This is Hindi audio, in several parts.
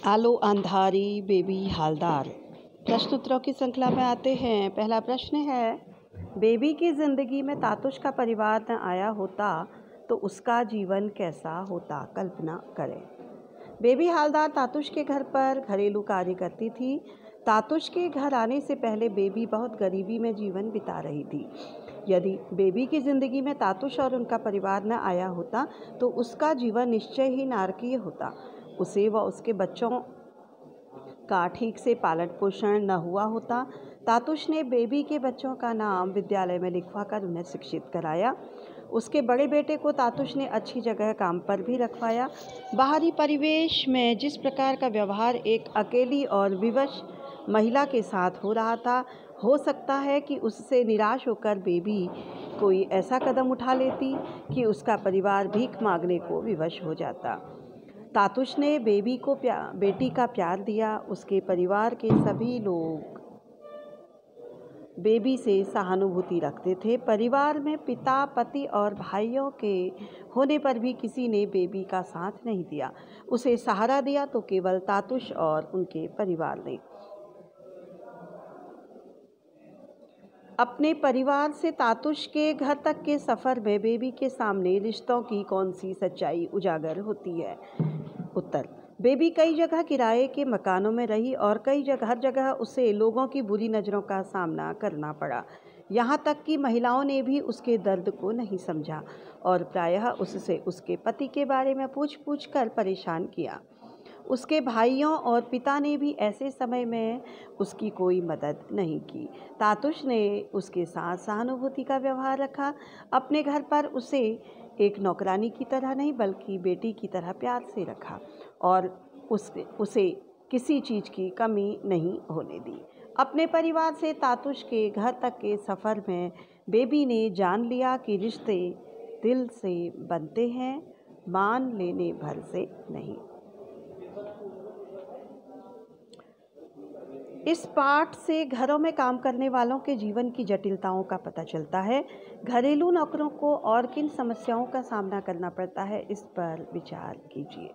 आलो अंधारी बेबी हालदार। प्रश्नोत्तरों की श्रृंखला में आते हैं। पहला प्रश्न है, बेबी की ज़िंदगी में तातुश का परिवार न आया होता तो उसका जीवन कैसा होता? कल्पना करें। बेबी हालदार तातुश के घर पर घरेलू कार्य करती थी। तातुश के घर आने से पहले बेबी बहुत गरीबी में जीवन बिता रही थी। यदि बेबी की ज़िंदगी में तातुश और उनका परिवार न आया होता तो उसका जीवन निश्चय ही नारकीय होता। उसे व उसके बच्चों का ठीक से पालन पोषण न हुआ होता। तातुश ने बेबी के बच्चों का नाम विद्यालय में लिखवाकर उन्हें शिक्षित कराया। उसके बड़े बेटे को तातुश ने अच्छी जगह काम पर भी रखवाया। बाहरी परिवेश में जिस प्रकार का व्यवहार एक अकेली और विवश महिला के साथ हो रहा था, हो सकता है कि उससे निराश होकर बेबी कोई ऐसा कदम उठा लेती कि उसका परिवार भीख मांगने को विवश हो जाता। तातुश ने बेबी को बेटी का प्यार दिया। उसके परिवार के सभी लोग बेबी से सहानुभूति रखते थे। परिवार में पिता, पति और भाइयों के होने पर भी किसी ने बेबी का साथ नहीं दिया। उसे सहारा दिया तो केवल तातुश और उनके परिवार ने। अपने परिवार से तातुश के घर तक के सफ़र में बेबी के सामने रिश्तों की कौन सी सच्चाई उजागर होती है? उत्तर, बेबी कई जगह किराए के मकानों में रही और हर जगह उसे लोगों की बुरी नज़रों का सामना करना पड़ा। यहाँ तक कि महिलाओं ने भी उसके दर्द को नहीं समझा और प्रायः उससे उसके पति के बारे में पूछ कर परेशान किया। उसके भाइयों और पिता ने भी ऐसे समय में उसकी कोई मदद नहीं की। तातुश ने उसके साथ सहानुभूति का व्यवहार रखा। अपने घर पर उसे एक नौकरानी की तरह नहीं बल्कि बेटी की तरह प्यार से रखा और उसे किसी चीज़ की कमी नहीं होने दी। अपने परिवार से तातुश के घर तक के सफ़र में बेबी ने जान लिया कि रिश्ते दिल से बनते हैं, मान लेने भर से नहीं। इस पाठ से घरों में काम करने वालों के जीवन की जटिलताओं का पता चलता है। घरेलू नौकरों को और किन समस्याओं का सामना करना पड़ता है, इस पर विचार कीजिए।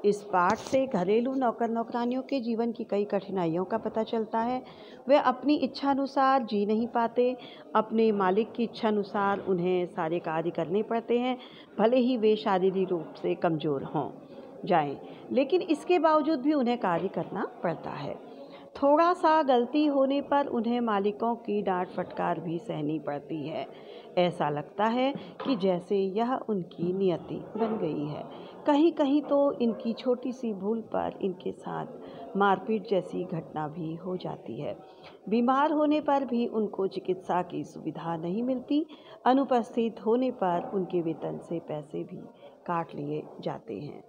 इस पाठ से घरेलू नौकर नौकरानियों के जीवन की कई कठिनाइयों का पता चलता है। वे अपनी इच्छानुसार जी नहीं पाते। अपने मालिक की इच्छानुसार उन्हें सारे कार्य करने पड़ते हैं, भले ही वे शारीरिक रूप से कमज़ोर हों जाएं, लेकिन इसके बावजूद भी उन्हें कार्य करना पड़ता है। थोड़ा सा गलती होने पर उन्हें मालिकों की डांट फटकार भी सहनी पड़ती है। ऐसा लगता है कि जैसे यह उनकी नियति बन गई है। कहीं कहीं तो इनकी छोटी सी भूल पर इनके साथ मारपीट जैसी घटना भी हो जाती है। बीमार होने पर भी उनको चिकित्सा की सुविधा नहीं मिलती। अनुपस्थित होने पर उनके वेतन से पैसे भी काट लिए जाते हैं।